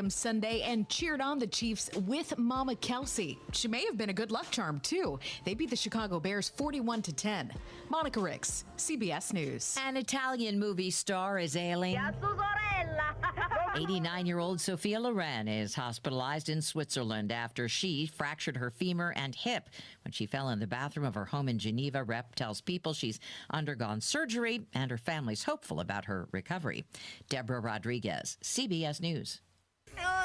Sunday and cheered on the Chiefs with Mama Kelsey. She may have been a good luck charm, too. They beat the Chicago Bears 41-10. Monica Ricks, CBS News. An Italian movie star is ailing. 89-year-old Sophia Loren is hospitalized in Switzerland after she fractured her femur and hip when she fell in the bathroom of her home in Geneva. Rep tells People she's undergone surgery and her family's hopeful about her recovery. Deborah Rodriguez, CBS News.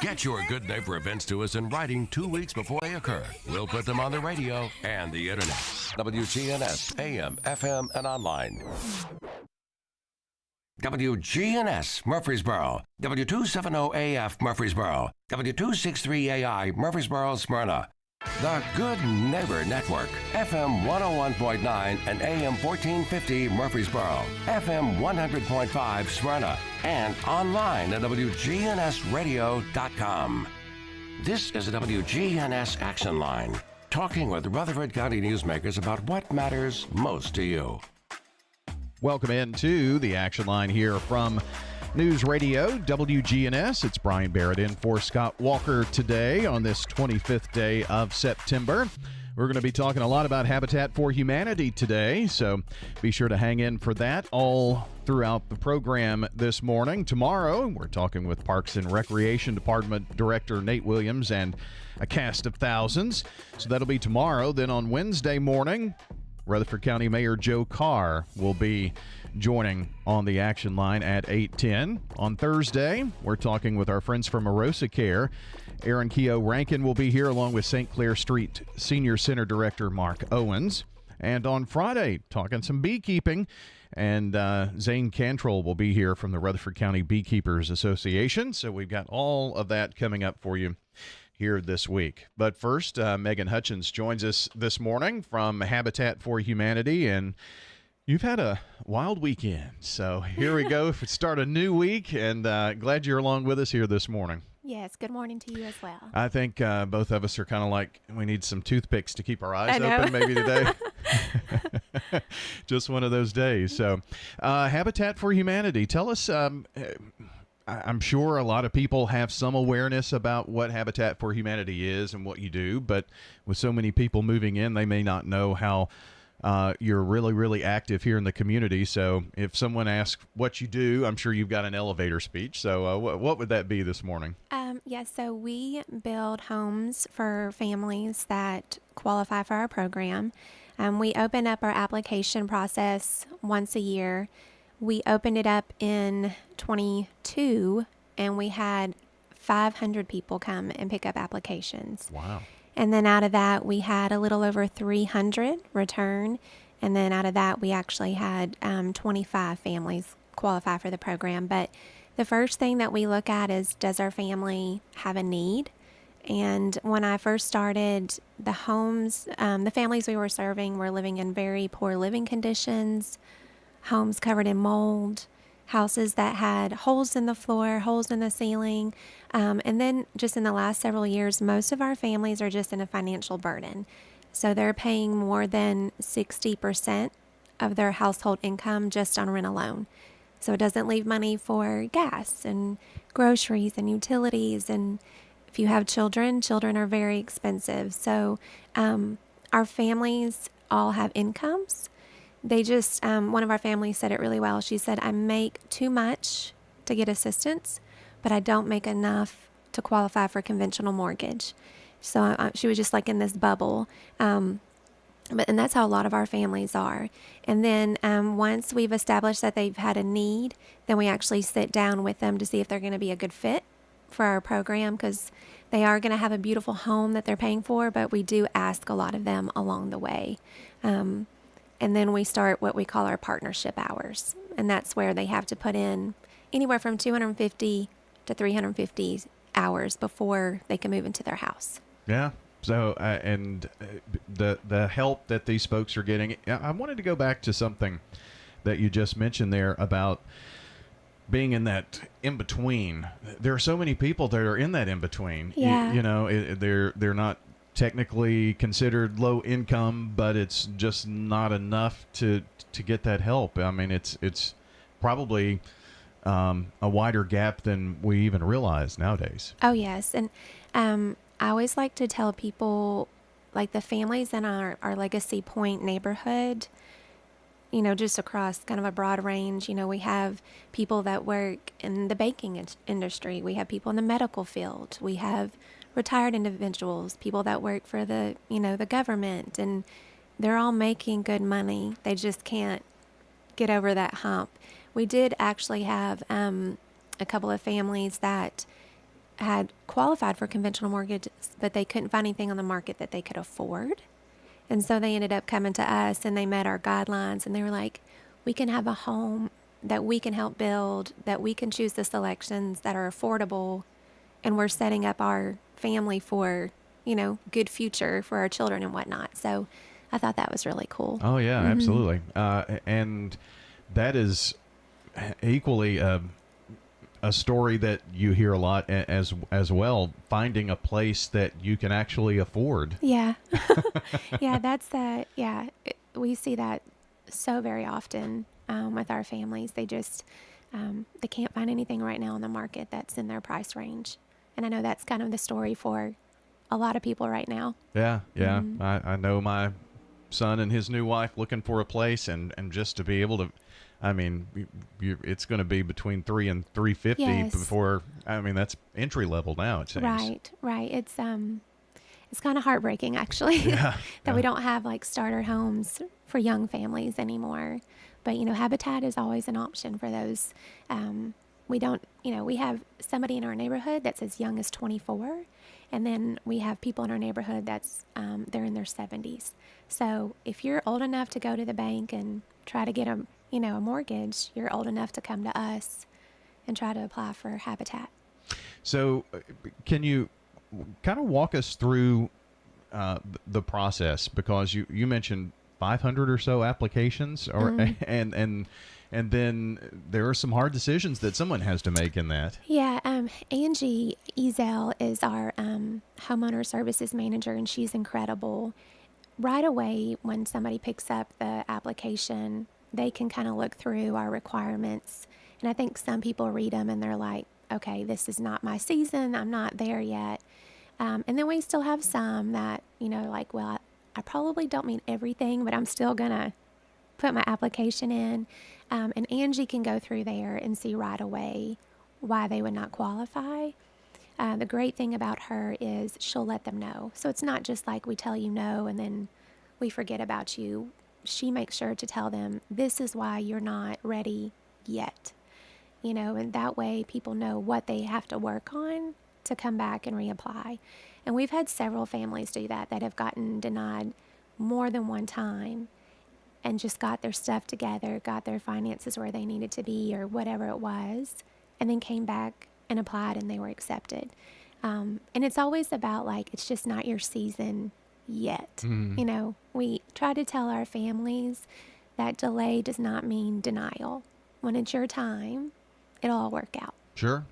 Get your Good Neighbor events to us in writing 2 weeks before they occur. We'll put them on the radio and the internet. WGNS, AM, FM, and online. WGNS, Murfreesboro. W270AF, Murfreesboro. W263AI, Murfreesboro, Smyrna. The Good Neighbor Network, FM 101.9 and AM 1450 Murfreesboro, FM 100.5 Smyrna, and online at WGNSradio.com. This is a WGNS Action Line, talking with Rutherford County newsmakers about what matters most to you. Welcome into the Action Line here from News Radio WGNS. It's Brian Barrett in for Scott Walker today on this 25th day of September. We're going to be talking a lot about Habitat for Humanity today, so be sure to hang in for that all throughout the program this morning. Tomorrow, we're talking with Parks and Recreation Department Director Nate Williams and a cast of thousands. So that'll be tomorrow. Then on Wednesday morning, Rutherford County Mayor Joe Carr will be joining on the Action Line at 8:10. On Thursday, we're talking with our friends from Arosa Care. Aaron Keogh Rankin will be here along with St. Clair Street Senior Center Director Mark Owens. And on Friday, talking some beekeeping. And Zane Cantrell will be here from the Rutherford County Beekeepers Association. So we've got all of that coming up for you here this week. But first, Megan Hutchins joins us this morning from Habitat for Humanity, and you've had a wild weekend. So here we go. Start a new week, and glad you're along with us here this morning. Yes, good morning to you as well. I think both of us are kind of like, we need some toothpicks to keep our eyes open maybe today. Just one of those days. So Habitat for Humanity, tell us, I'm sure a lot of people have some awareness about what Habitat for Humanity is and what you do, but with so many people moving in, they may not know how you're really, really active here in the community. So if someone asks what you do, I'm sure you've got an elevator speech. So what would that be this morning? Yes, so we build homes for families that qualify for our program. We open up our application process once a year. We opened it up in 22, and we had 500 people come and pick up applications. Wow. And then out of that, we had a little over 300 return. And then out of that, we actually had 25 families qualify for the program. But the first thing that we look at is, does our family have a need? And when I first started, the homes, the families we were serving were living in very poor living conditions, homes covered in mold, houses that had holes in the floor, holes in the ceiling. And then just in the last several years, most of our families are just in a financial burden. So they're paying more than 60% of their household income just on rent alone. So it doesn't leave money for gas and groceries and utilities. And if you have children, children are very expensive. So our families all have incomes. They just, one of our families said it really well. She said, I make too much to get assistance, but I don't make enough to qualify for conventional mortgage. So she was just like in this bubble. And that's how a lot of our families are. And then once we've established that they've had a need, then we actually sit down with them to see if they're going to be a good fit for our program, because they are going to have a beautiful home that they're paying for, but we do ask a lot of them along the way. And then we start what we call our partnership hours. And that's where they have to put in anywhere from 250 to 350 hours before they can move into their house. Yeah. So, and the help that these folks are getting, I wanted to go back to something that you just mentioned there about being in that in-between. There are so many people that are in that in-between. Yeah. They're not technically considered low income, but it's just not enough to get that help. I mean, it's probably a wider gap than we even realize nowadays. Oh, yes. And I always like to tell people, like the families in our Legacy Point neighborhood, just across kind of a broad range. We have people that work in the banking industry. We have people in the medical field. We have retired individuals, people that work for the government, and they're all making good money. They just can't get over that hump. We did actually have a couple of families that had qualified for conventional mortgages, but they couldn't find anything on the market that they could afford. And so they ended up coming to us, and they met our guidelines, and they were like, we can have a home that we can help build, that we can choose the selections that are affordable, and we're setting up our family for, good future for our children and whatnot. So I thought that was really cool. Oh, yeah, absolutely. And that is equally a story that you hear a lot as well, finding a place that you can actually afford. Yeah. Yeah, we see that so very often with our families. They just, they can't find anything right now on the market that's in their price range. And I know that's kind of the story for a lot of people right now. Yeah. I know my son and his new wife looking for a place, and just to be able to, it's going to be between $300 and $350 Yes. before. That's entry level now, it seems. Right. It's kind of heartbreaking, actually, that we don't have like starter homes for young families anymore. But Habitat is always an option for those. We don't, we have somebody in our neighborhood that's as young as 24, and then we have people in our neighborhood that's they're in their 70s. So if you're old enough to go to the bank and try to get a mortgage, you're old enough to come to us and try to apply for Habitat. So can you kind of walk us through the process? Because you mentioned 500 or so applications, or and then there are some hard decisions that someone has to make in that. Yeah, Angie Ezel is our homeowner services manager, and she's incredible. Right away, when somebody picks up the application, they can kind of look through our requirements. And I think some people read them and they're like, okay, this is not my season. I'm not there yet. And then we still have some that, like, well, I probably don't mean everything, but I'm still going to put my application in. And Angie can go through there and see right away why they would not qualify. The great thing about her is she'll let them know. So it's not just like we tell you no and then we forget about you. She makes sure to tell them, this is why you're not ready yet. And that way people know what they have to work on to come back and reapply. And we've had several families do that have gotten denied more than one time and just got their stuff together, got their finances where they needed to be or whatever it was, and then came back and applied and they were accepted. And it's always about like, it's just not your season yet. We try to tell our families that delay does not mean denial. When it's your time, it'll all work out. Sure.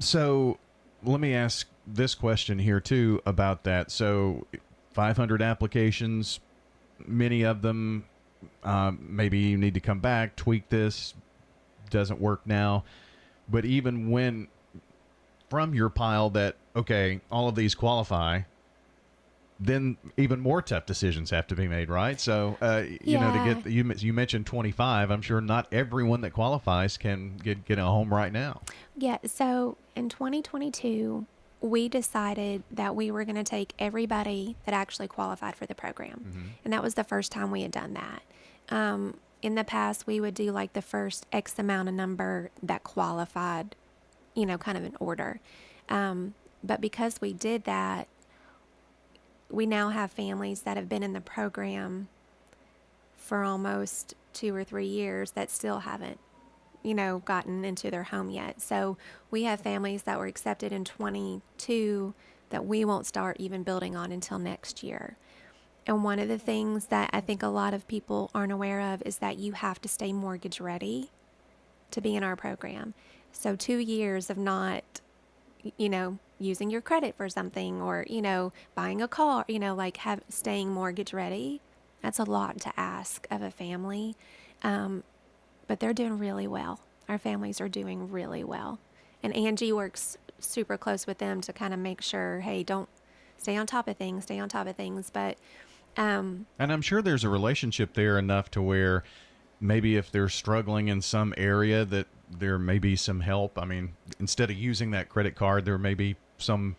So let me ask this question here too about that. So 500 applications, many of them, maybe you need to come back, tweak this, doesn't work now. But even when from your pile that, okay, all of these qualify, then even more tough decisions have to be made, right? So, to get, you mentioned 25. I'm sure not everyone that qualifies can get a home right now. Yeah. So in 2022, we decided that we were going to take everybody that actually qualified for the program. And that was the first time we had done that. In the past, we would do like the first X amount of number that qualified, kind of in order. But because we did that, we now have families that have been in the program for almost 2 or 3 years that still haven't, gotten into their home yet. So we have families that were accepted in 22 that we won't start even building on until next year. And one of the things that I think a lot of people aren't aware of is that you have to stay mortgage ready to be in our program. So 2 years of not, using your credit for something or, buying a car, staying mortgage ready, that's a lot to ask of a family. But they're doing really well. our families are doing really well. And Angie works super close with them to kind of make sure, hey, don't stay on top of things. But And I'm sure there's a relationship there enough to where maybe if they're struggling in some area that there may be some help. I mean, instead of using that credit card, there may be some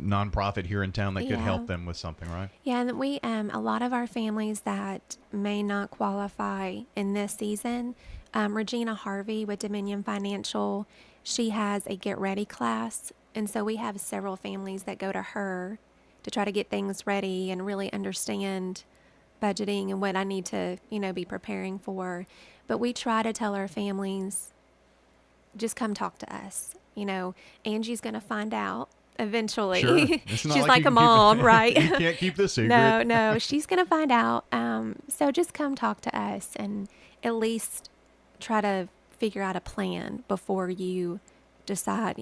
nonprofit here in town that could help them with something, right? Yeah, and we a lot of our families that may not qualify in this season, Regina Harvey with Dominion Financial, she has a Get Ready class, and so we have several families that go to her to try to get things ready and really understand budgeting and what I need to, be preparing for. But we try to tell our families, just come talk to us. Angie's going to find out eventually. Sure. It's not She's like like you a can mom, right? You can't keep this secret. No, she's going to find out. So just come talk to us and at least try to figure out a plan before you decide,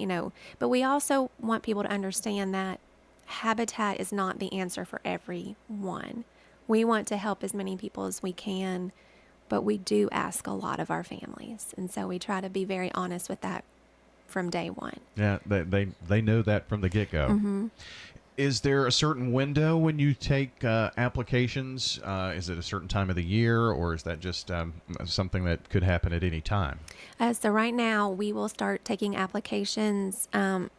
But we also want people to understand that Habitat is not the answer for everyone. We want to help as many people as we can, but we do ask a lot of our families. And so we try to be very honest with that from day one. Yeah, they know that from the get-go. Mm-hmm. Is there a certain window when you take applications? Is it a certain time of the year, or is that just something that could happen at any time? So right now, we will start taking applications.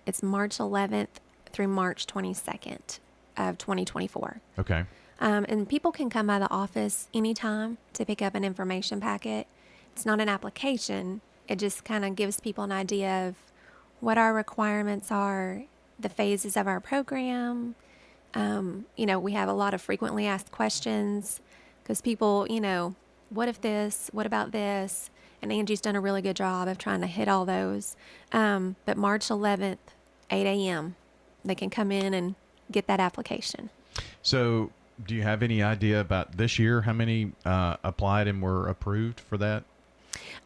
It's March 11th through March 22nd of 2024. Okay. And people can come by the office anytime to pick up an information packet. It's not an application. It just kind of gives people an idea of what our requirements are, the phases of our program. We have a lot of frequently asked questions because people, what if this, what about this? And Angie's done a really good job of trying to hit all those. But March 11th, 8 a.m., they can come in and get that application. So do you have any idea about this year, how many applied and were approved for that?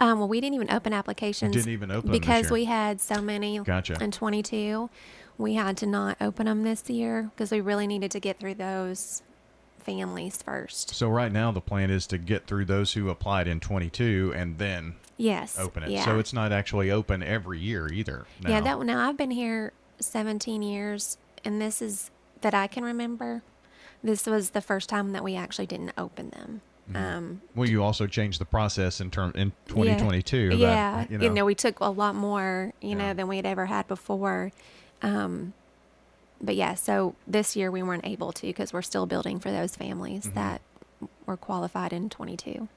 Well, we didn't even open applications. Didn't even open them because this year. we had so many Gotcha. in 22. We had to not open them this year because we really needed to get through those families first. So right now the plan is to get through those who applied in 22 and then Yes. open it. Yeah. So it's not actually open every year either. Now. Yeah. Now I've been here 17 years, and this is that I can remember. This was the first time that we actually didn't open them. Well, you also changed the process in 2022. Yeah. That, we took a lot more, than we had ever had before. But yeah, so this year we weren't able to because we're still building for those families that were qualified in 22.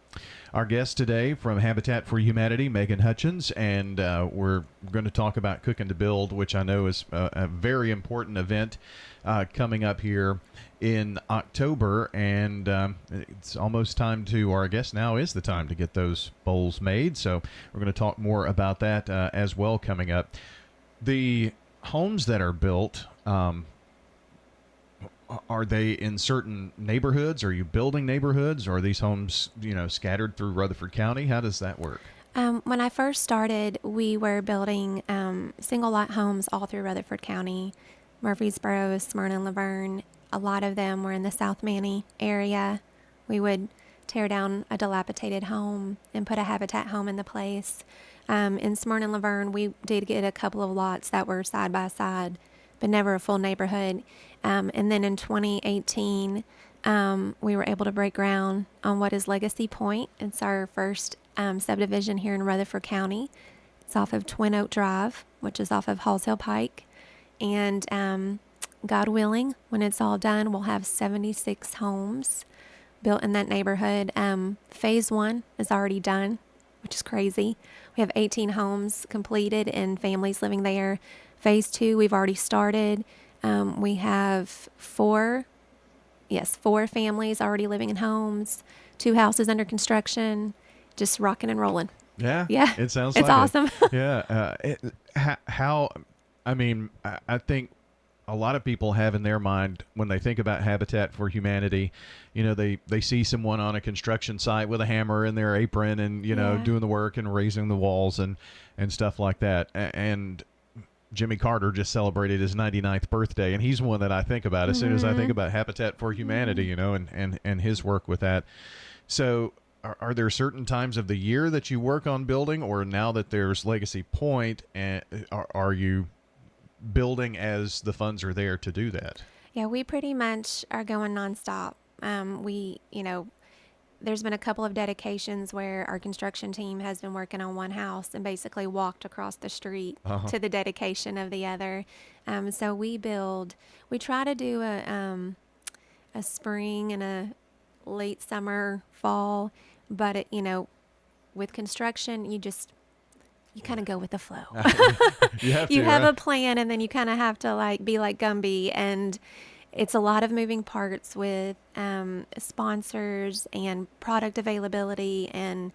Our guest today from Habitat for Humanity, Megan Hutchins, and we're going to talk about Cooking to Build, which I know is a very important event coming up here in October, and it's almost time to, or I guess now is the time to get those bowls made. So we're going to talk more about that as well coming up. The homes that are built, are they in certain neighborhoods? Are you building neighborhoods? Or are these homes, scattered through Rutherford County? How does that work? When I first started, we were building single lot homes all through Rutherford County, Murfreesboro, Smyrna, and Laverne. A lot of them were in the South Manny area. We would tear down a dilapidated home and put a Habitat home in the place. In Smyrna and Laverne, we did get a couple of lots that were side by side, but never a full neighborhood. And then in 2018, we were able to break ground on what is Legacy Point. It's our first subdivision here in Rutherford County. It's off of Twin Oak Drive, which is off of Halls Hill Pike. And God willing, when it's all done, we'll have 76 homes built in that neighborhood. Phase 1 is already done, which is crazy. We have 18 homes completed and families living there. Phase 2, we've already started. We have 4 families already living in homes, 2 houses under construction, just rocking and rolling. Yeah. It sounds it's like awesome. It. Yeah. I think a lot of people have in their mind when they think about Habitat for Humanity, they see someone on a construction site with a hammer in their apron and, doing the work and raising the walls and stuff like that. And Jimmy Carter just celebrated his 99th birthday, and he's one that I think about as soon as I think about Habitat for Humanity, and his work with that. So are there certain times of the year that you work on building, or now that there's Legacy Point, and are you building as the funds are there to do that? Yeah, we pretty much are going nonstop. There's been a couple of dedications where our construction team has been working on one house and basically walked across the street to the dedication of the other. So we try to do a spring and a late summer, fall, but with construction, you kind of go with the flow. You have a plan, and then you kind of have to be like Gumby, and it's a lot of moving parts with sponsors and product availability, and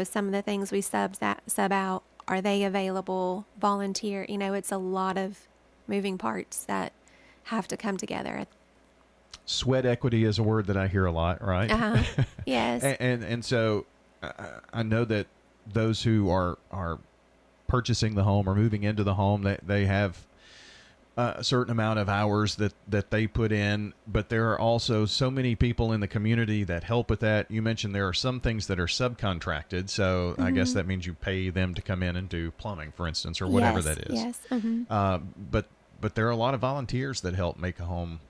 some of the things we sub out, are they available? Volunteer, it's a lot of moving parts that have to come together. Sweat equity is a word that I hear a lot, right? Yes. and so I know that those who are purchasing the home or moving into the home, they have a certain amount of hours that they put in, but there are also so many people in the community that help with that. You mentioned there are some things that are subcontracted, so I guess that means you pay them to come in and do plumbing, for instance, or whatever that is. Yes. But there are a lot of volunteers that help make a home,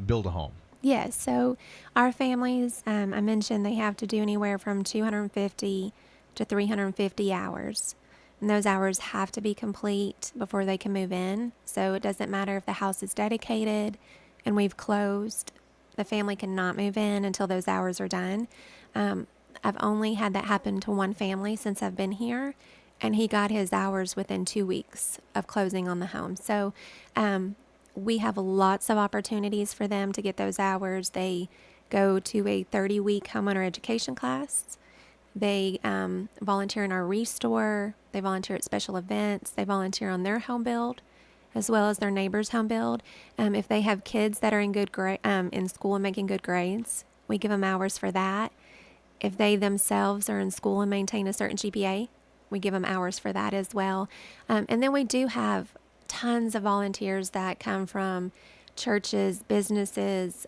build a home. Yes. So our families, I mentioned they have to do anywhere from 250 to 350 hours. And those hours have to be complete before they can move in. So it doesn't matter if the house is dedicated and we've closed. The family cannot move in until those hours are done. I've only had that happen to one family since I've been here, and he got his hours within 2 weeks of closing on the home. So we have lots of opportunities for them to get those hours. They go to a 30-week homeowner education class. They volunteer in our restore. They volunteer at special events. They volunteer on their home build, as well as their neighbor's home build. If they have kids that are in in school and making good grades, we give them hours for that. If they themselves are in school and maintain a certain GPA, we give them hours for that as well. And then we do have tons of volunteers that come from churches, businesses,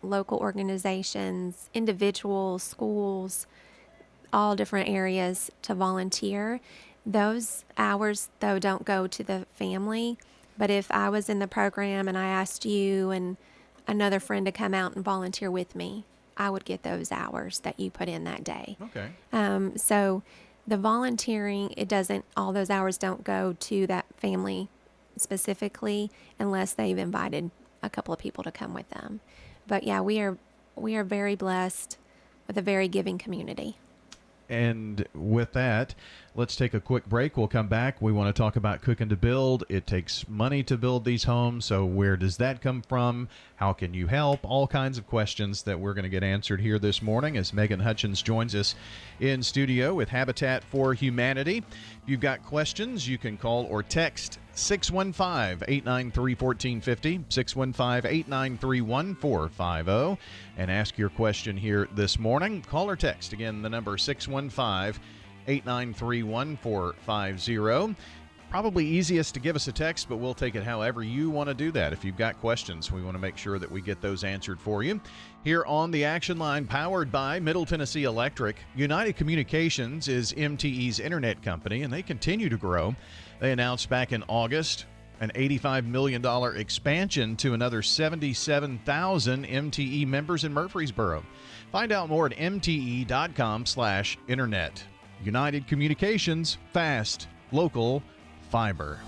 local organizations, individuals, schools, all different areas to volunteer. Those hours, though, don't go to the family. But if I was in the program and I asked you and another friend to come out and volunteer with me, I would get those hours that you put in that day. Okay. So the volunteering, all those hours don't go to that family specifically unless they've invited a couple of people to come with them. But yeah, we are very blessed with a very giving community. And with that, let's take a quick break. We'll come back. We want to talk about Cooking to Build. It takes money to build these homes, so where does that come from? How can you help? All kinds of questions that we're going to get answered here this morning as Megan Hutchins joins us in studio with Habitat for Humanity. If you've got questions, you can call or text 615-893-1450, 615-893-1450, and ask your question here this morning. Call or text, again, the number 615-893-1450. Probably easiest to give us a text, but we'll take it however you want to do that. If you've got questions, we want to make sure that we get those answered for you. Here on the Action Line, powered by Middle Tennessee Electric, United Communications is MTE's internet company, and they continue to grow. They announced back in August an $85 million expansion to another 77,000 MTE members in Murfreesboro. Find out more at mte.com/internet. United Communications, fast, local, fiber.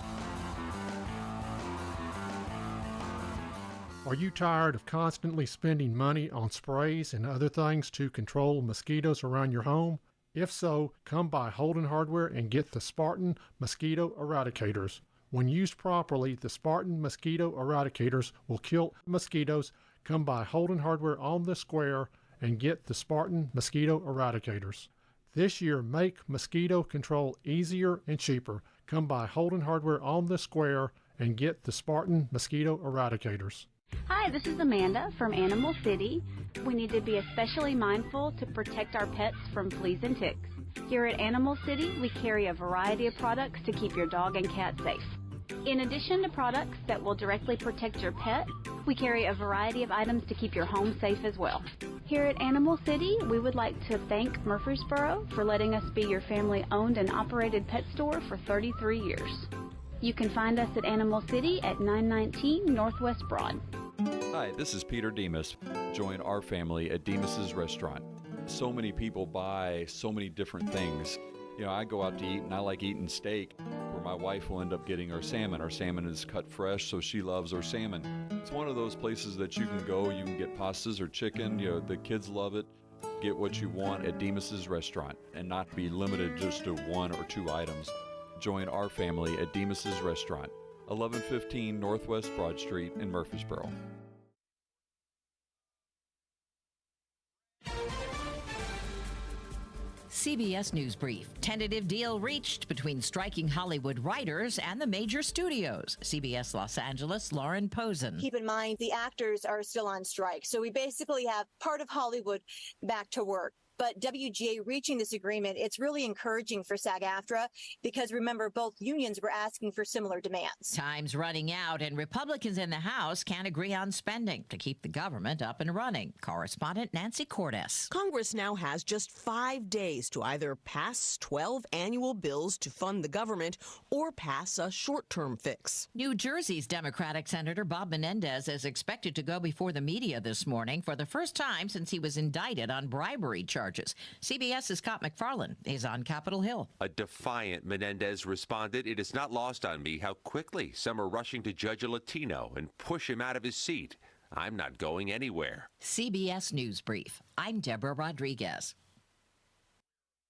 Are you tired of constantly spending money on sprays and other things to control mosquitoes around your home? If so, come by Holden Hardware and get the Spartan Mosquito Eradicators. When used properly, the Spartan Mosquito Eradicators will kill mosquitoes. Come by Holden Hardware on the square and get the Spartan Mosquito Eradicators. This year, make mosquito control easier and cheaper. Come by Holden Hardware on the square and get the Spartan Mosquito Eradicators. Hi, this is Amanda from Animal City. We need to be especially mindful to protect our pets from fleas and ticks. Here at Animal City, we carry a variety of products to keep your dog and cat safe. In addition to products that will directly protect your pet, we carry a variety of items to keep your home safe as well. Here at Animal City, we would like to thank Murfreesboro for letting us be your family-owned and operated pet store for 33 years. You can find us at Animal City at 919 Northwest Broad. Hi, this is Peter Demas. Join our family at Demas's Restaurant. So many people buy so many different things. You know, I go out to eat and I like eating steak, where my wife will end up getting our salmon. Our salmon is cut fresh, so she loves our salmon. It's one of those places that you can go, you can get pastas or chicken, you know, the kids love it. Get what you want at Demas's Restaurant and not be limited just to one or two items. Join our family at Demas's Restaurant, 1115 Northwest Broad Street in Murfreesboro. CBS News Brief. Tentative deal reached between striking Hollywood writers and the major studios. CBS Los Angeles, Lauren Posen. Keep in mind, the actors are still on strike. So we basically have part of Hollywood back to work. But WGA reaching this agreement, it's really encouraging for SAG-AFTRA because, remember, both unions were asking for similar demands. Time's running out, and Republicans in the House can't agree on spending to keep the government up and running. Correspondent Nancy Cordes. Congress now has just 5 days to either pass 12 annual bills to fund the government or pass a short-term fix. New Jersey's Democratic Senator Bob Menendez is expected to go before the media this morning for the first time since he was indicted on bribery charges. CBS's Scott McFarland is on Capitol Hill. A defiant Menendez responded, "It is not lost on me how quickly some are rushing to judge a Latino and push him out of his seat. I'm not going anywhere." CBS News Brief. I'm Deborah Rodriguez.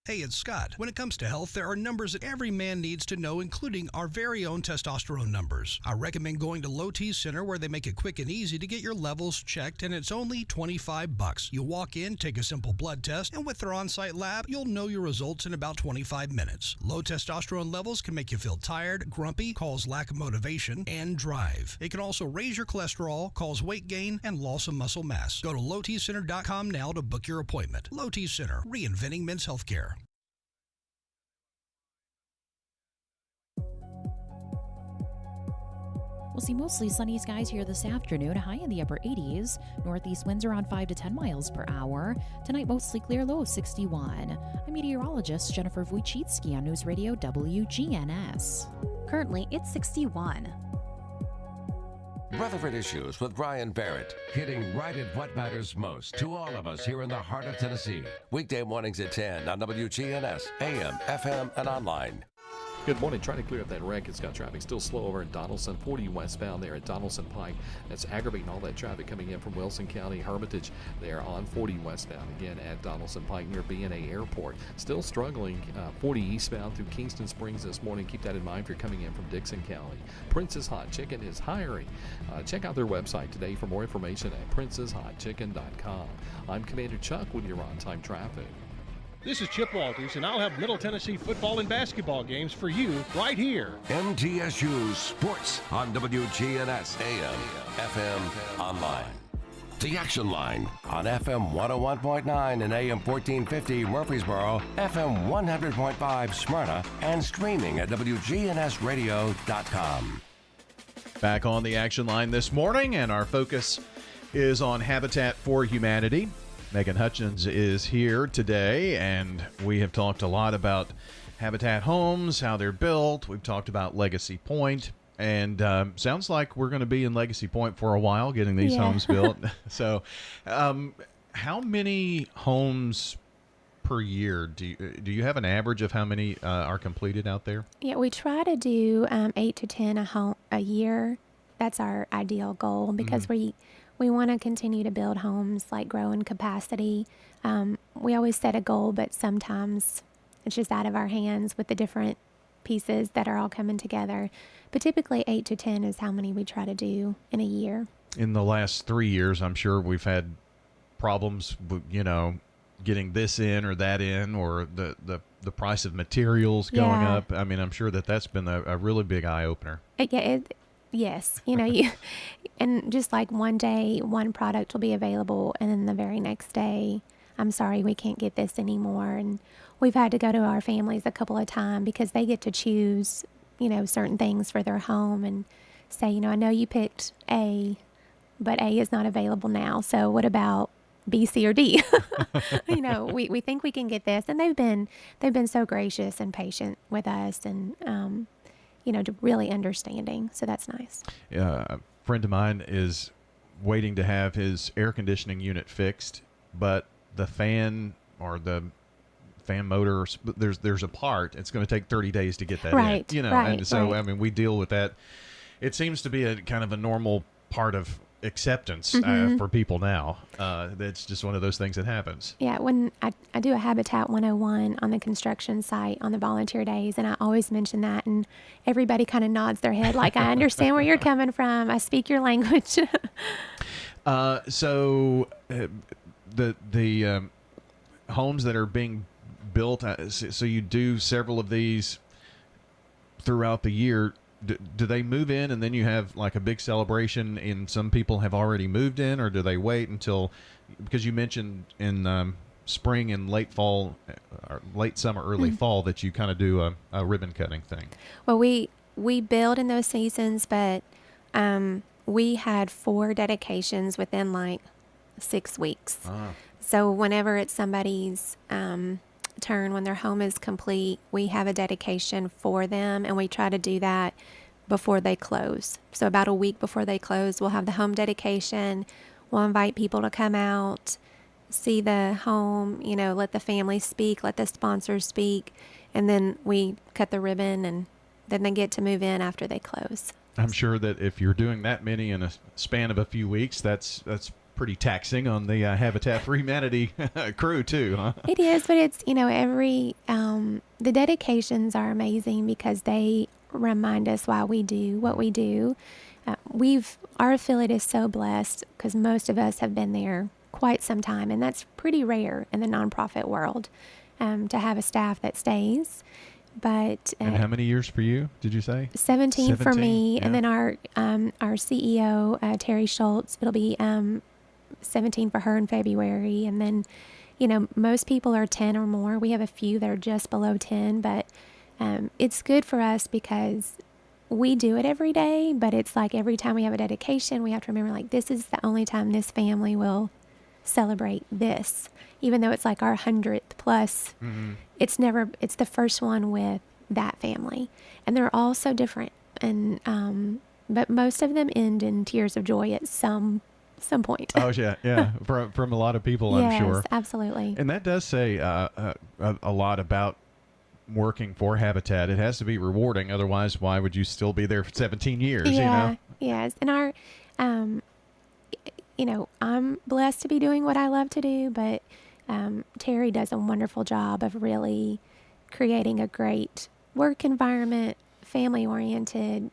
Hey, it's Scott. When it comes to health, there are numbers that every man needs to know, including our very own testosterone numbers. I recommend going to Low T Center, where they make it quick and easy to get your levels checked, and it's only $25. You walk in, take a simple blood test, and with their on-site lab, you'll know your results in about 25 minutes. Low testosterone levels can make you feel tired, grumpy, cause lack of motivation, and drive. It can also raise your cholesterol, cause weight gain, and loss of muscle mass. Go to lowtcenter.com now to book your appointment. Low T Center, reinventing men's healthcare. We'll see mostly sunny skies here this afternoon, high in the upper 80s. Northeast winds around 5 to 10 miles per hour. Tonight, mostly clear, low 61. I'm meteorologist Jennifer Wojcicki on News Radio WGNS. Currently, it's 61. Rutherford Issues with Brian Barrett, hitting right at what matters most to all of us here in the heart of Tennessee. Weekday mornings at 10 on WGNS, AM, FM, and online. Good morning. Trying to clear up that wreck. It's got traffic still slow over in Donaldson, 40 westbound there at Donaldson Pike. That's aggravating all that traffic coming in from Wilson County, Hermitage there on 40 westbound again at Donaldson Pike near B&A Airport. Still struggling 40 eastbound through Kingston Springs this morning. Keep that in mind if you're coming in from Dixon County. Prince's Hot Chicken is hiring. Check out their website today for more information at princeshotchicken.com. I'm Commander Chuck with your on-time traffic. This is Chip Walters, and I'll have Middle Tennessee football and basketball games for you right here. MTSU Sports on WGNS, AM, FM, online. The Action Line on FM 101.9 and AM 1450 Murfreesboro, FM 100.5 Smyrna, and streaming at WGNSradio.com. Back on the Action Line this morning, and our focus is on Habitat for Humanity. Megan Hutchins is here today, and we have talked a lot about Habitat homes, how they're built. We've talked about Legacy Point, and sounds like we're going to be in Legacy Point for a while getting these homes built. So how many homes per year do you have an average of how many are completed out there? Yeah, we try to do 8 to 10 a year. That's our ideal goal because we want to continue to build homes, like grow in capacity. We always set a goal, but sometimes it's just out of our hands with the different pieces that are all coming together. But typically 8 to 10 is how many we try to do in a year. In the last 3 years, I'm sure we've had problems, getting this in or that in, or the price of materials going up. I mean, I'm sure that's been a really big eye-opener. Yes, and just like one day, one product will be available, and then the very next day, I'm sorry, we can't get this anymore. And we've had to go to our families a couple of times because they get to choose certain things for their home and say, I know you picked A, but A is not available now. So what about B, C, or D? We think we can get this. And they've been so gracious and patient with us and, really understanding. So that's nice. A friend of mine is waiting to have his air conditioning unit fixed, but the fan or the fan motor, there's a part. It's going to take 30 days to get that right, in. Right, and so, right. I mean, we deal with that. It seems to be a kind of a normal part of acceptance for people now. It's just one of those things that happens. Yeah, when I do a Habitat 101 on the construction site on the volunteer days, and I always mention that, and everybody kind of nods their head like, I understand where you're coming from. I speak your language. So the homes that are being built, so you do several of these throughout the year. Do they move in and then you have like a big celebration and some people have already moved in, or do they wait until, because you mentioned in spring and late fall, or late summer, early fall, that you kind of do a ribbon cutting thing? Well, we build in those seasons, but we had 4 dedications within like 6 weeks. So whenever it's somebody's turn, when their home is complete, we have a dedication for them, and we try to do that before they close. So about a week before they close, we'll have the home dedication. We'll invite people to come out, see the home, let the family speak, let the sponsors speak, and then we cut the ribbon, and then they get to move in after they close. I'm sure that if you're doing that many in a span of a few weeks, that's pretty taxing on the Habitat for Humanity crew too, huh? It is, but it's, the dedications are amazing because they remind us why we do what we do. Our affiliate is so blessed because most of us have been there quite some time, and that's pretty rare in the nonprofit world, to have a staff that stays. But and how many years for you, did you say? 17 for me, yeah. And then our CEO, Terry Schultz, it'll be 17 for her in February. And then, most people are 10 or more. We have a few that are just below 10, but it's good for us because we do it every day, but it's like every time we have a dedication, we have to remember, like, this is the only time this family will celebrate this. Even though it's like our 100th plus, it's the first one with that family. And they're all so different. And, but most of them end in tears of joy at some point. Oh yeah, from a lot of people, I'm sure. Yes, absolutely. And that does say a lot about working for Habitat. It has to be rewarding, otherwise why would you still be there for 17 years? Yes. And our I'm blessed to be doing what I love to do, but Terry does a wonderful job of really creating a great work environment, family oriented.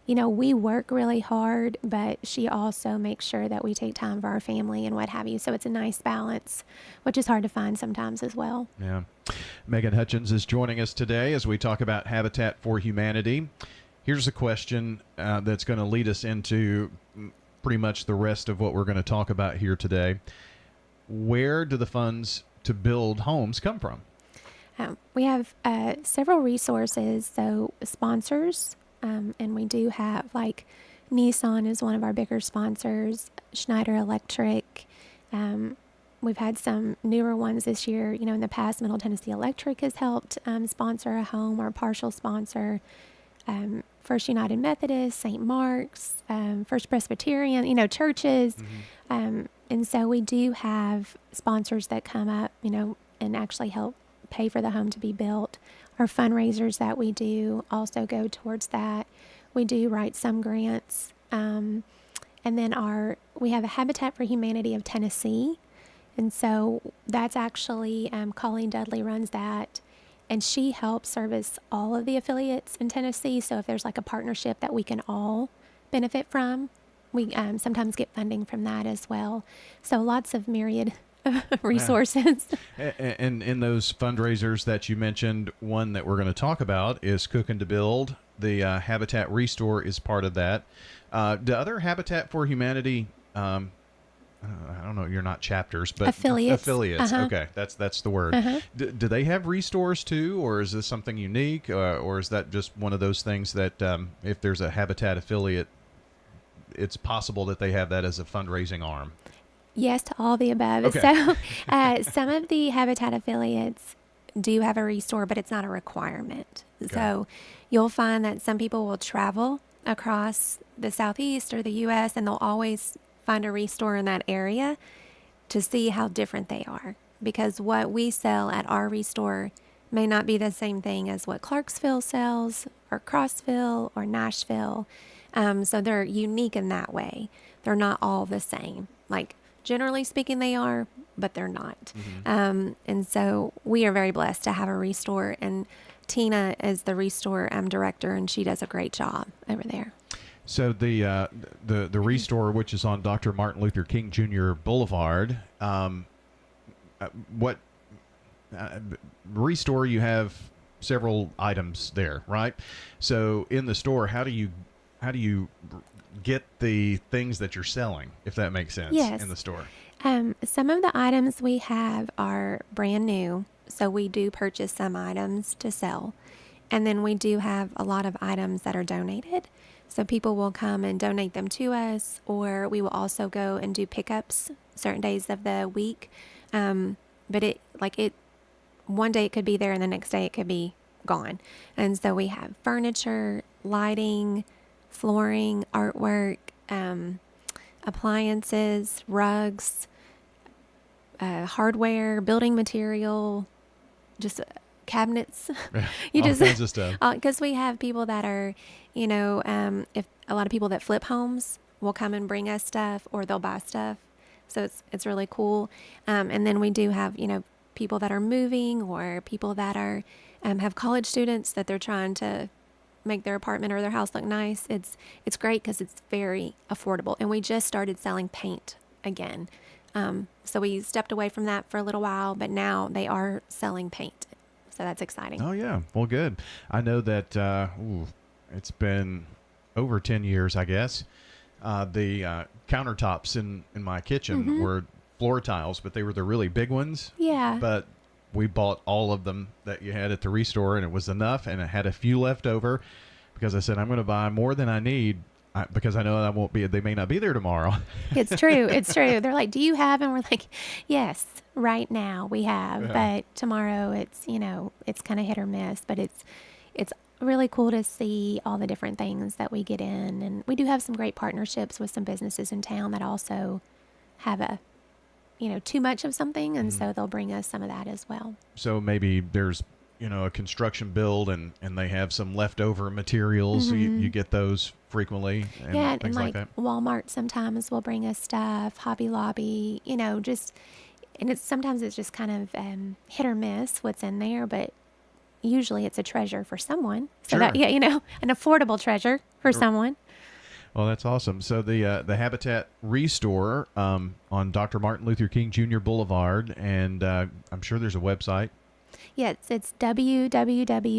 We work really hard, but she also makes sure that we take time for our family and what have you. So it's a nice balance, which is hard to find sometimes as well. Yeah. Megan Hutchins is joining us today as we talk about Habitat for Humanity. Here's a question that's going to lead us into pretty much the rest of what we're going to talk about here today. Where do the funds to build homes come from? We have several resources, so sponsors, and we do have, like, Nissan is one of our bigger sponsors, Schneider Electric. We've had some newer ones this year. In the past, Middle Tennessee Electric has helped sponsor a home or partial sponsor. First United Methodist, St. Mark's, First Presbyterian, churches. And so we do have sponsors that come up, and actually help pay for the home to be built. Our fundraisers that we do also go towards that. We do write some grants. And then we have a Habitat for Humanity of Tennessee. And so that's actually, Colleen Dudley runs that. And she helps service all of the affiliates in Tennessee. So if there's like a partnership that we can all benefit from, we sometimes get funding from that as well. So lots of myriad resources. And in those fundraisers that you mentioned, one that we're going to talk about is Cooking to Build. The Habitat Restore is part of that. Do other Habitat for Humanity I don't know, you're not chapters, but affiliates. Okay, that's the word. Do they have restores too, or is this something unique, or is that just one of those things that if there's a Habitat affiliate, it's possible that they have that as a fundraising arm? Yes to all the above. Okay. So some of the Habitat affiliates do have a restore, but it's not a requirement. Okay. So you'll find that some people will travel across the Southeast or the U.S. and they'll always find a restore in that area to see how different they are. Because what we sell at our restore may not be the same thing as what Clarksville sells or Crossville or Nashville. So they're unique in that way. They're not all the same. Like, generally speaking, they are, but they're not. And so we are very blessed to have a restore. And Tina is the restore director, and she does a great job over there. So the restore, which is on Dr. Martin Luther King Jr. Boulevard, what restore, you have several items there, right? So in the store, how do you get the things that you're selling, if that makes sense? Yes. In the store? Some of the items we have are brand new, so we do purchase some items to sell. And then we do have a lot of items that are donated. So people will come and donate them to us, or we will also go and do pickups certain days of the week. But one day it could be there and the next day it could be gone. And so we have furniture, lighting, flooring, artwork, appliances, rugs, hardware, building material, just cabinets. All kinds of stuff. Because we have people that are, if a lot of people that flip homes will come and bring us stuff, or they'll buy stuff. So it's really cool. And then we do have, people that are moving, or people that are have college students that they're trying to make their apartment or their house look nice. It's great because it's very affordable. And we just started selling paint again. So we stepped away from that for a little while, but now they are selling paint. So that's exciting. Oh, yeah. Well, good. I know that it's been over 10 years, I guess. The countertops in my kitchen were floor tiles, but they were the really big ones. Yeah. But we bought all of them that you had at the restore, and it was enough, and I had a few left over because I said, I'm going to buy more than I need because I know they may not be there tomorrow. It's true. It's true. They're like, do you have? And we're like, yes, right now we have. Yeah. But tomorrow it's kind of hit or miss. But it's really cool to see all the different things that we get in. And we do have some great partnerships with some businesses in town that also have too much of something. And so they'll bring us some of that as well. So maybe there's, a construction build and they have some leftover materials. So you get those frequently and things like that. Walmart sometimes will bring us stuff, Hobby Lobby, and sometimes it's just kind of hit or miss what's in there, but usually it's a treasure for someone. So sure. An affordable treasure for someone. Well, that's awesome. So the Habitat Restore on Dr. Martin Luther King Jr. Boulevard, and I'm sure there's a website. Yes, it's www.rchfh.org,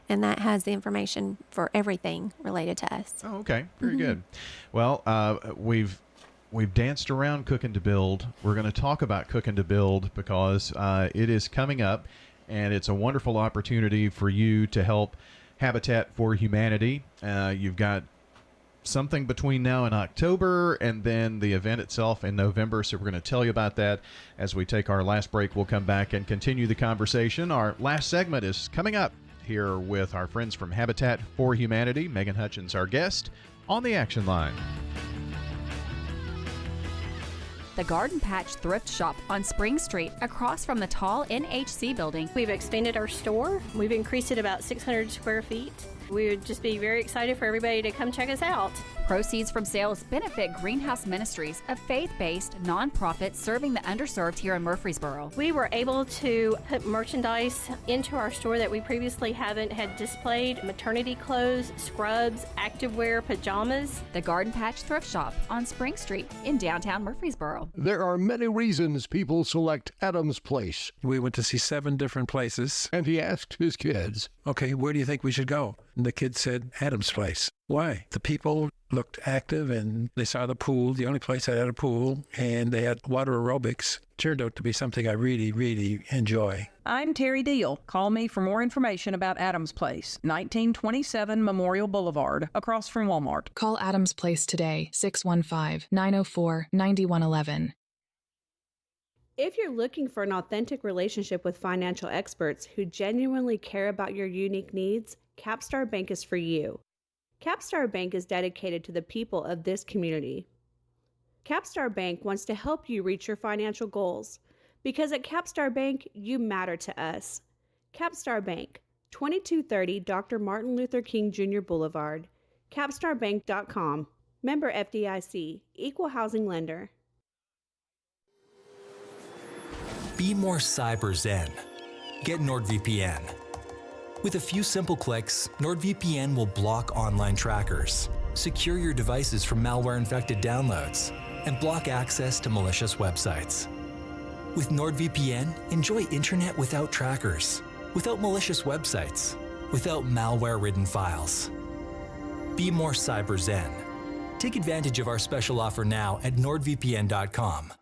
and that has the information for everything related to us. Oh, okay. Very good. Well, we've danced around Cooking to Build. We're going to talk about Cooking to Build because it is coming up, and it's a wonderful opportunity for you to help Habitat for Humanity. You've got something between now and October, and then the event itself in November. So we're going to tell you about that as we take our last break. We'll come back and continue the conversation. Our last segment is coming up here with our friends from Habitat for Humanity. Megan Hutchins, our guest, on the Action Line. The Garden Patch Thrift Shop on Spring Street, across from the tall NHC building. We've expanded our store. We've increased it about 600 square feet. We would just be very excited for everybody to come check us out. Proceeds from sales benefit Greenhouse Ministries, a faith-based nonprofit serving the underserved here in Murfreesboro. We were able to put merchandise into our store that we previously haven't had displayed: maternity clothes, scrubs, activewear, pajamas. The Garden Patch Thrift Shop on Spring Street in downtown Murfreesboro. There are many reasons people select Adams Place. We went to see 7 different places. And he asked his kids, okay, where do you think we should go? The kids said, Adam's Place. Why? The people looked active and they saw the pool, the only place that had a pool, and they had water aerobics. Turned out to be something I really, really enjoy. I'm Terry Deal. Call me for more information about Adam's Place, 1927 Memorial Boulevard, across from Walmart. Call Adam's Place today, 615-904-9111. If you're looking for an authentic relationship with financial experts who genuinely care about your unique needs, Capstar Bank is for you. Capstar Bank is dedicated to the people of this community. Capstar Bank wants to help you reach your financial goals, because at Capstar Bank, you matter to us. Capstar Bank, 2230 Dr. Martin Luther King Jr. Boulevard, capstarbank.com. Member FDIC, Equal Housing Lender. Be more cyber zen. Get NordVPN. With a few simple clicks, NordVPN will block online trackers, secure your devices from malware-infected downloads, and block access to malicious websites. With NordVPN, enjoy internet without trackers, without malicious websites, without malware-ridden files. Be more cyber zen. Take advantage of our special offer now at nordvpn.com.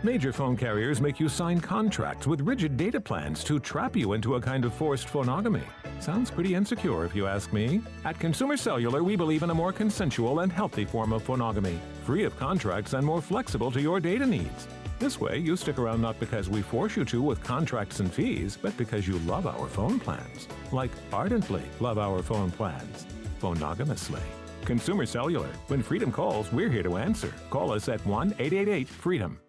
Major phone carriers make you sign contracts with rigid data plans to trap you into a kind of forced phonogamy. Sounds pretty insecure if you ask me. At Consumer Cellular, we believe in a more consensual and healthy form of phonogamy, free of contracts and more flexible to your data needs. This way, you stick around not because we force you to with contracts and fees, but because you love our phone plans. Like ardently love our phone plans. Phonogamously. Consumer Cellular. When freedom calls, we're here to answer. Call us at 1-888-FREEDOM.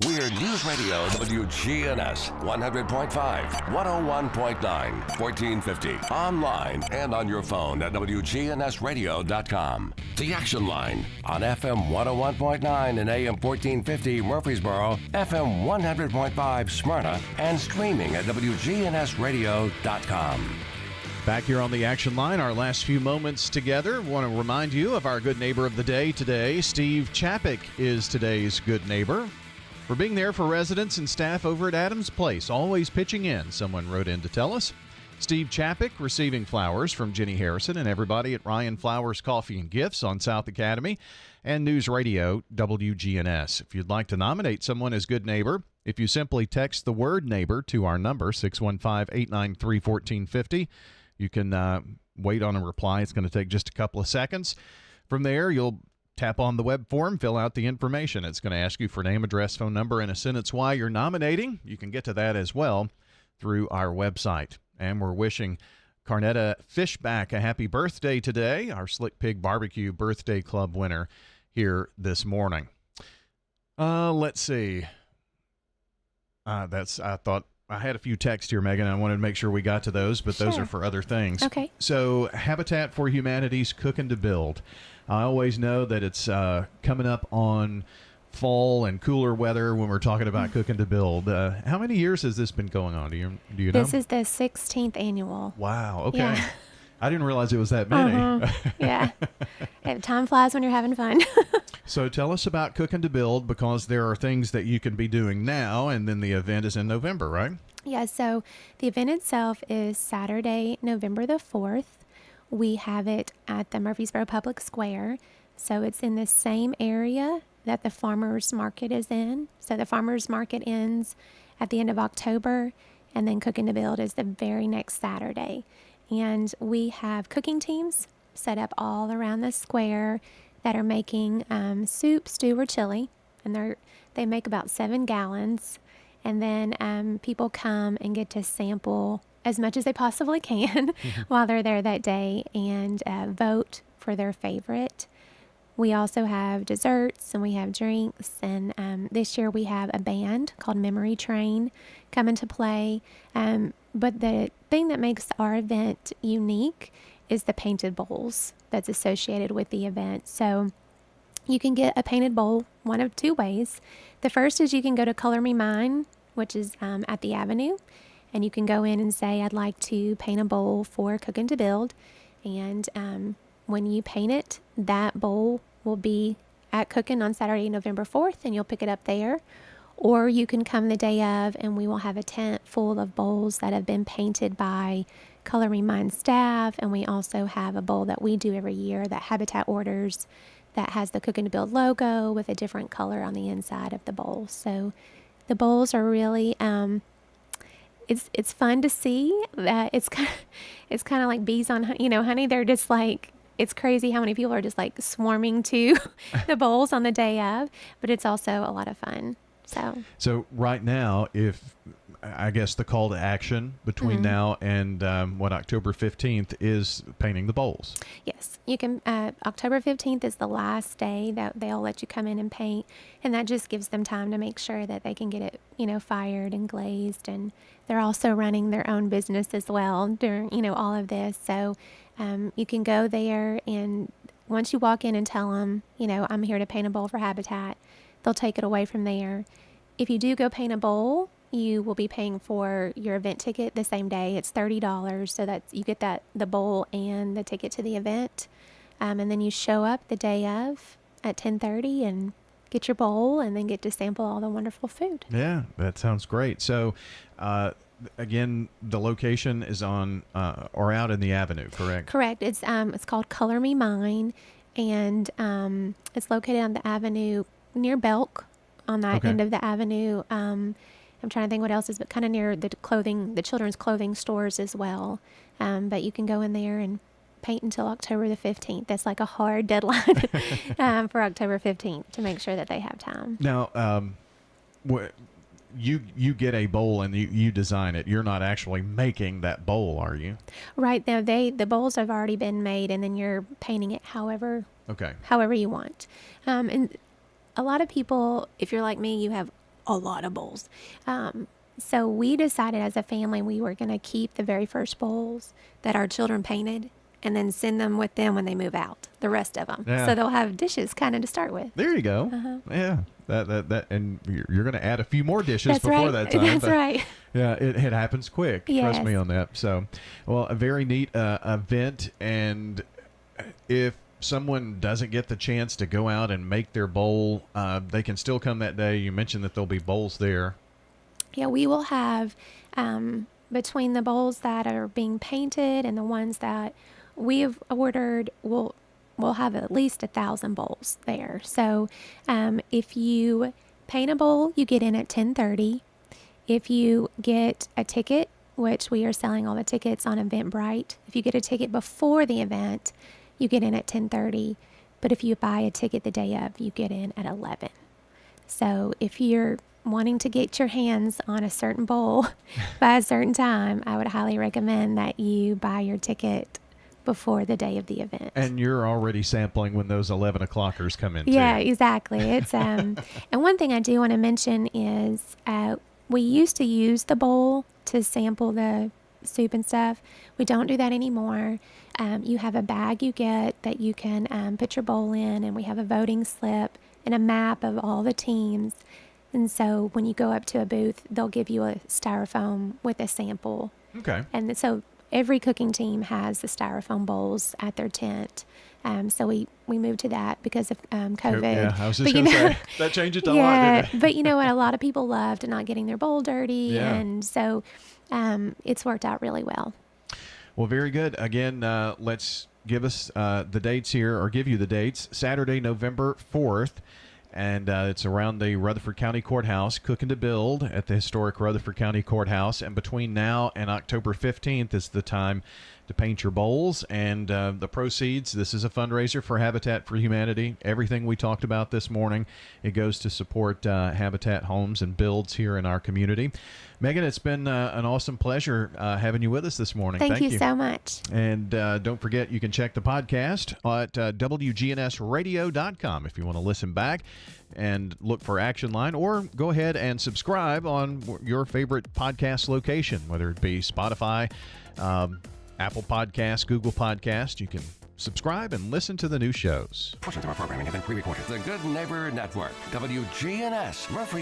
We're News Radio WGNS 100.5, 101.9, 1450. Online and on your phone at WGNSradio.com. The Action Line on FM 101.9 and AM 1450 Murfreesboro, FM 100.5 Smyrna, and streaming at WGNSradio.com. Back here on the Action Line, our last few moments together. Want to remind you of our good neighbor of the day today. Steve Chapek is today's good neighbor. For being there for residents and staff over at Adams Place, always pitching in, someone wrote in to tell us. Steve Chapek receiving flowers from Jenny Harrison and everybody at Ryan Flowers Coffee and Gifts on South Academy and News Radio WGNS. If you'd like to nominate someone as good neighbor, if you simply text the word neighbor to our number, 615-893-1450, you can wait on a reply. It's going to take just a couple of seconds. From there, you'll tap on the web form, fill out the information. It's going to ask you for name, address, phone number, and a sentence why you're nominating. You can get to that as well through our website. And we're wishing Carnetta Fishback a happy birthday today, our Slick Pig Barbecue Birthday Club winner here this morning. Let's see. I thought I had a few texts here, Megan. I wanted to make sure we got to those, but those are for other things. Okay. So Habitat for Humanity's Cooking to Build. I always know that it's coming up on fall and cooler weather when we're talking about Cooking to Build. How many years has this been going on? Do you know? This is the 16th annual. Wow. Okay. Yeah. I didn't realize it was that many. Yeah. Time flies when you're having fun. So tell us about Cooking to Build, because there are things that you can be doing now, and then the event is in November, right? Yeah, so the event itself is Saturday, November the 4th. We have it at the Murfreesboro Public Square. So it's in the same area that the farmers market is in. So the farmers market ends at the end of October, and then Cooking to Build is the very next Saturday. And we have cooking teams set up all around the square that are making soup, stew, or chili. And they make about 7 gallons. And then people come and get to sample as much as they possibly can while they're there that day, and vote for their favorite. We also have desserts and we have drinks, and this year we have a band called Memory Train coming to play. But the thing that makes our event unique is the painted bowls that's associated with the event. So you can get a painted bowl one of 2 ways. The first is you can go to Color Me Mine, which is at the Avenue, and you can go in and say, I'd like to paint a bowl for Cooking to Build. And when you paint it, that bowl will be at Cooking on Saturday, November 4th, and you'll pick it up there. Or you can come the day of, and we will have a tent full of bowls that have been painted by Color Me Mine staff. And we also have a bowl that we do every year that Habitat orders that has the Cooking to Build logo with a different color on the inside of the bowl. So the bowls are really, it's fun to see. It's kind of like bees on, honey. They're just like, it's crazy how many people are just like swarming to the bowls on the day of, but it's also a lot of fun. So right now, if I guess the call to action between now and October 15th is painting the bowls. Yes, you can. October 15th is the last day that they'll let you come in and paint, and that just gives them time to make sure that they can get it, fired and glazed. And they're also running their own business as well during, all of this. So you can go there, and once you walk in and tell them, I'm here to paint a bowl for Habitat, they'll take it away from there. If you do go paint a bowl, you will be paying for your event ticket the same day. It's $30, so that you get the bowl and the ticket to the event. And then you show up the day of at 10:30 and get your bowl, and then get to sample all the wonderful food. Yeah, that sounds great. So, again, the location is on or out in the Avenue, correct? Correct. It's called Color Me Mine, and it's located on the Avenue near Belk, on that end of the Avenue. I'm trying to think what else is, but kind of near the children's clothing stores as well. But you can go in there and paint until October the 15th. That's like a hard deadline for October 15th to make sure that they have time. Now, you get a bowl and you design it. You're not actually making that bowl, are you? Right. Now the bowls have already been made, and then you're painting it however you want. And a lot of people, if you're like me, you have a lot of bowls. So we decided as a family we were going to keep the very first bowls that our children painted, and then send them with them when they move out, the rest of them. Yeah. So they'll have dishes kind of to start with. There you go. Yeah. That and you're going to add a few more dishes before that time. That's right. Yeah, it happens quick. Yes. Trust me on that. So, well, a very neat event. And if someone doesn't get the chance to go out and make their bowl, they can still come that day. You mentioned that there'll be bowls there. Yeah, we will have, between the bowls that are being painted and the ones that we've ordered, we'll have at least 1,000 bowls there. So if you paint a bowl, you get in at 10:30. If you get a ticket, which we are selling all the tickets on Eventbrite, if you get a ticket before the event, you get in at 10:30. But if you buy a ticket the day of, you get in at 11. So if you're wanting to get your hands on a certain bowl by a certain time, I would highly recommend that you buy your ticket before the day of the event. And you're already sampling when those 11 o'clockers come in. Yeah, too. exactly. It's and one thing I do want to mention is we used to use the bowl to sample the soup and stuff. We don't do that anymore. You have a bag you get that you can put your bowl in, and we have a voting slip and a map of all the teams. And so when you go up to a booth, they'll give you a styrofoam with a sample. Okay. And so every cooking team has the styrofoam bowls at their tent. So we moved to that because of COVID. Yeah, I was just going to say, that changed it a lot, didn't it? But you know what? A lot of people loved not getting their bowl dirty. Yeah. And so it's worked out really well. Well, very good. Again, let's give us the dates here, or give you the dates. Saturday, November 4th. And it's around the Rutherford County Courthouse, Cooking to Build at the historic Rutherford County Courthouse. And between now and October 15th is the time to paint your bowls. And the proceeds, this is a fundraiser for Habitat for Humanity. Everything we talked about this morning, it goes to support Habitat homes and builds here in our community. Megan, it's been an awesome pleasure having you with us this morning. Thank you so much. And don't forget, you can check the podcast at WGNSradio.com if you want to listen back and look for Action Line, or go ahead and subscribe on your favorite podcast location, whether it be Spotify, Apple Podcasts, Google Podcasts. You can subscribe and listen to the new shows. Portions of our programming have been pre-recorded. The Good Neighbor Network, WGNS, Murfreesboro.